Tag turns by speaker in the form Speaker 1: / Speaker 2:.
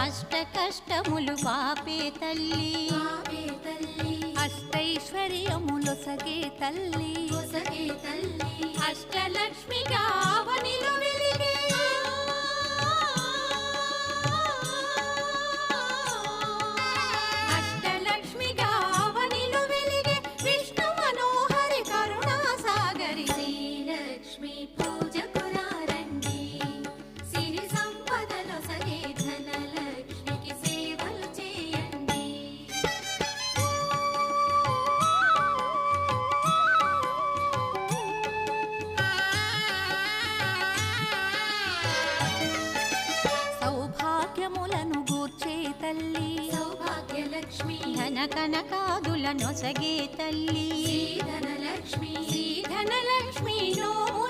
Speaker 1: అష్ట కష్టములు పాపే తల్లి అష్టైశ్వర్యములొసగే తల్లి అష్టలక్ష్మిగా అవనిలో వెలిగే అష్టలక్ష్మిగా అవనిలో వెలిగే విష్ణు మనోహరి కరుణా సాగరి
Speaker 2: శ్రీలక్ష్మి పూజకు రండి సిరి సంపదలొసగే ధనలక్ష్మికి సేవలు చేయండి.
Speaker 1: సౌభాగ్యములను గూర్చే తల్లి
Speaker 2: సౌభాగ్యలక్ష్మి
Speaker 1: ధన కనకాదులనొసగే తల్లి
Speaker 2: ధనలక్ష్మి
Speaker 1: ధనలక్ష్మి నోము